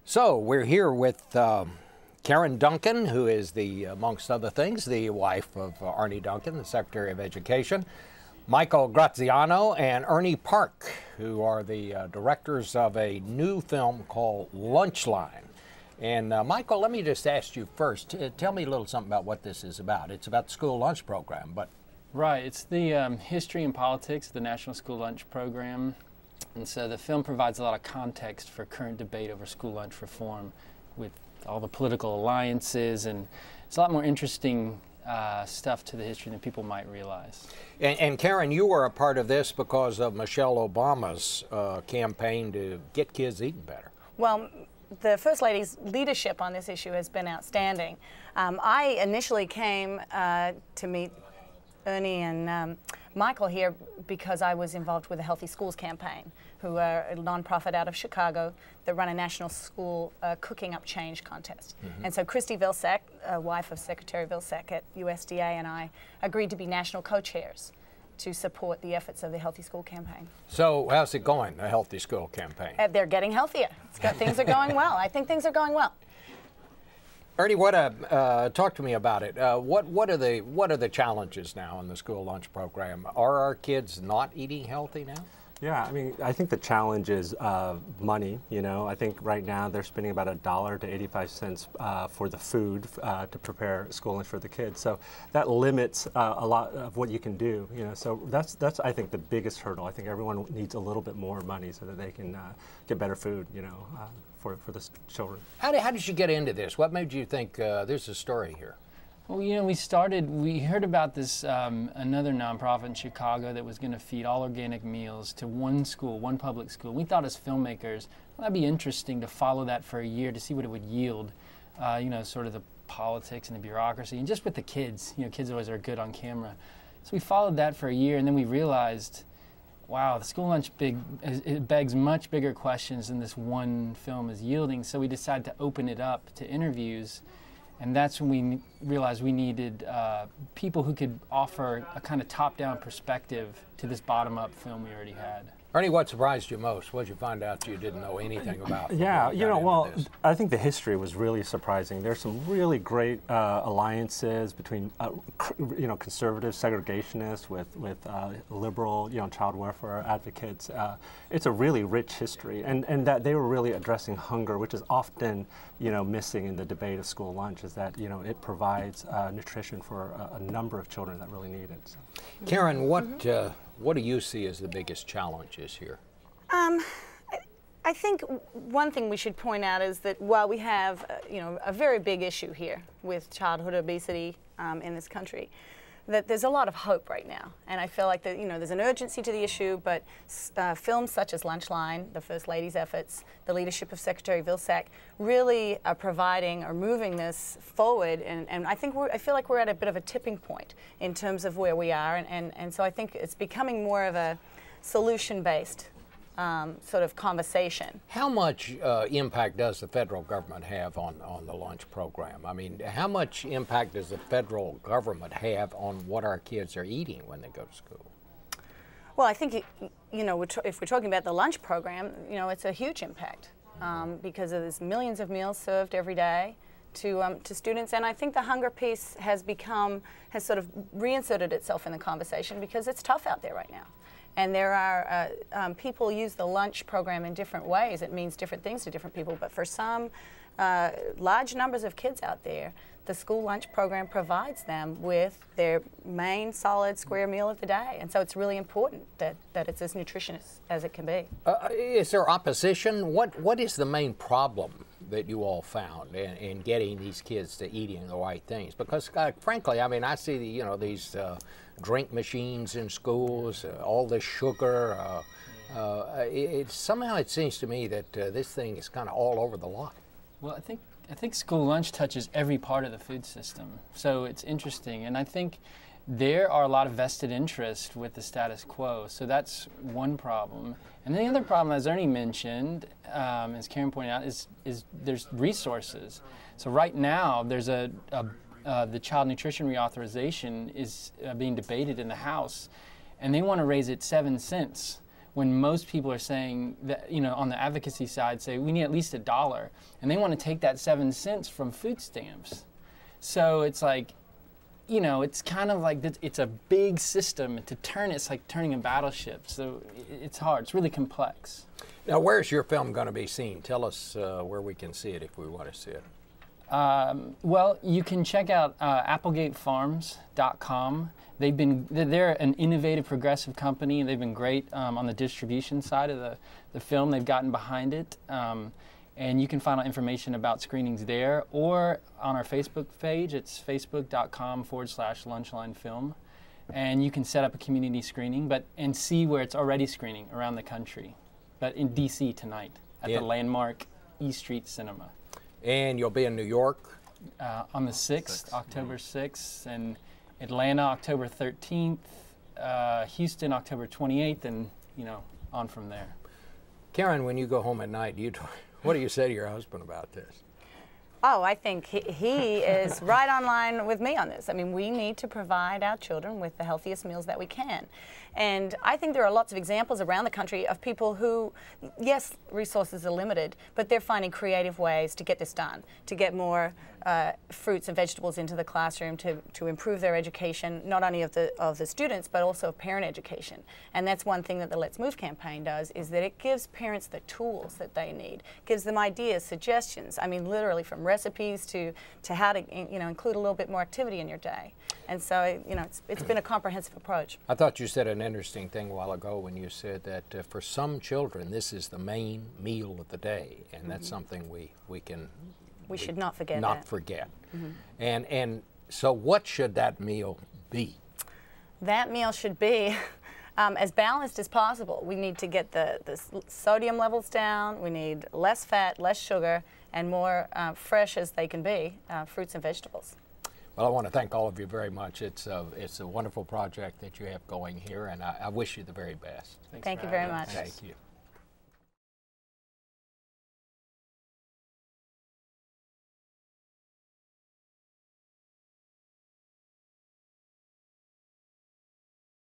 So we're here with Karen Duncan, who is amongst other things, the wife of Arne Duncan, the Secretary of Education, Michael Graziano, and Ernie Park, who are the directors of a new film called Lunchline. And Michael, let me just ask you first, tell me a little something about what this is about. It's about the school lunch program, but... Right, it's the history and politics of the National School Lunch Program. And so the film provides a lot of context for current debate over school lunch reform with all the political alliances, and it's a lot more interesting stuff to the history than people might realize. And Karen, you were a part of this because of Michelle Obama's campaign to get kids eating better. Well, the First Lady's leadership on this issue has been outstanding. I initially came to meet Ernie and Michael here because I was involved with the Healthy Schools campaign, who are a nonprofit out of Chicago that run a national school cooking up change contest. And so Christy Vilsack, wife of Secretary Vilsack at USDA, and I agreed to be national co-chairs to support the efforts of the Healthy School campaign. So how's it going, the Healthy School campaign? They're getting healthier. Things are going well. I think things are going well. Ernie, talk to me about it. What are the challenges now in the school lunch program? Are our kids not eating healthy now? Yeah, I mean, I think the challenge is money. You know, I think right now they're spending about $1 to 85 cents for the food to prepare school lunch for the kids. So that limits a lot of what you can do. You know, so that's I think the biggest hurdle. I think everyone needs a little bit more money so that they can get better food. You know, for the children. How did you get into this? What made you think there's a story here? Well, you know, we heard about this, another nonprofit in Chicago that was going to feed all organic meals to one school, one public school. We thought as filmmakers, well, that'd be interesting to follow that for a year to see what it would yield, you know, sort of the politics and the bureaucracy, and just with the kids. You know, kids always are good on camera. So we followed that for a year, and then we realized, wow, the school lunch it begs much bigger questions than this one film is yielding. So we decided to open it up to interviews. And that's when we realized we needed people who could offer a kind of top-down perspective to this bottom-up film we already had. Ernie, what surprised you most? What did you find out you didn't know anything about? Yeah, you know, well, I think the history was really surprising. There's some really great alliances between, you know, conservative segregationists with liberal, you know, child welfare advocates. It's a really rich history, and that they were really addressing hunger, which is often, you know, missing in the debate of school lunch. Is that, you know, it provides nutrition for a number of children that really need it. So. Karen, what do you see as the biggest challenges here? I think one thing we should point out is that while we have, you know, a very big issue here with childhood obesity in this country, that there's a lot of hope right now. And I feel like that, you know, there's an urgency to the issue, but films such as Lunchline, the First Lady's efforts, the leadership of Secretary Vilsack really are providing or moving this forward. And I feel like we're at a bit of a tipping point in terms of where we are. And so I think it's becoming more of a solution-based sort of conversation. How much impact does the federal government have on the lunch program? I mean, how much impact does the federal government have on what our kids are eating when they go to school? Well, I think, you know, if we're talking about the lunch program, you know, it's a huge impact because there's millions of meals served every day to students, and I think the hunger piece has sort of reinserted itself in the conversation because it's tough out there right now. And there are people use the lunch program in different ways. It means different things to different people. But for some large numbers of kids out there, the school lunch program provides them with their main solid square meal of the day. And so it's really important that it's as nutritious as it can be. Is there opposition? What is the main problem that you all found in getting these kids to eating the right things? Because frankly, I mean, I see you know, these drink machines in schools, all this sugar. Somehow it seems to me that this thing is kind of all over the lot. Well, I think school lunch touches every part of the food system, so it's interesting. And I think there are a lot of vested interest with the status quo, so that's one problem. And then the other problem, as Ernie mentioned, as Karen pointed out, is there's resources. So right now, there's the child nutrition reauthorization is being debated in the House, and they want to raise it 7 cents, when most people are saying that, you know, on the advocacy side, say we need at least $1, and they want to take that 7 cents from food stamps. So it's like, you know, it's kind of like it's a big system. To turn it's like turning a battleship. So it's hard. It's really complex. Now, where's your film going to be seen? Tell us where we can see it if we want to see it. Well, you can check out applegatefarms.com. They're an innovative, progressive company. They've been great on the distribution side of the film. They've gotten behind it. And you can find out information about screenings there or on our Facebook page. It's facebook.com/lunchlinefilm. And you can set up a community screening and see where it's already screening around the country. But in D.C. tonight at the landmark E Street Cinema. And you'll be in New York? On the 6th, October 6th, and Atlanta October 13th, Houston October 28th, and, you know, on from there. Karen, when you go home at night, what do you say to your husband about this? Oh, I think he is right on line with me on this. I mean, we need to provide our children with the healthiest meals that we can. And I think there are lots of examples around the country of people who, yes, resources are limited, but they're finding creative ways to get this done, to get more fruits and vegetables into the classroom, to improve their education, not only of the students, but also of parent education. And that's one thing that the Let's Move campaign does, is that it gives parents the tools that they need, gives them ideas, suggestions, I mean, literally from recipes to how to, you know, include a little bit more activity in your day. And so, you know, it's been a comprehensive approach. I thought you said an interesting thing a while ago when you said that for some children, this is the main meal of the day, and that's something we should not forget. And so what should that meal be? That meal should be as balanced as possible. We need to get the sodium levels down. We need less fat, less sugar, and more fresh as they can be, fruits and vegetables. Well, I want to thank all of you very much. It's a wonderful project that you have going here, and I wish you the very best. Thank you very much. Thank you.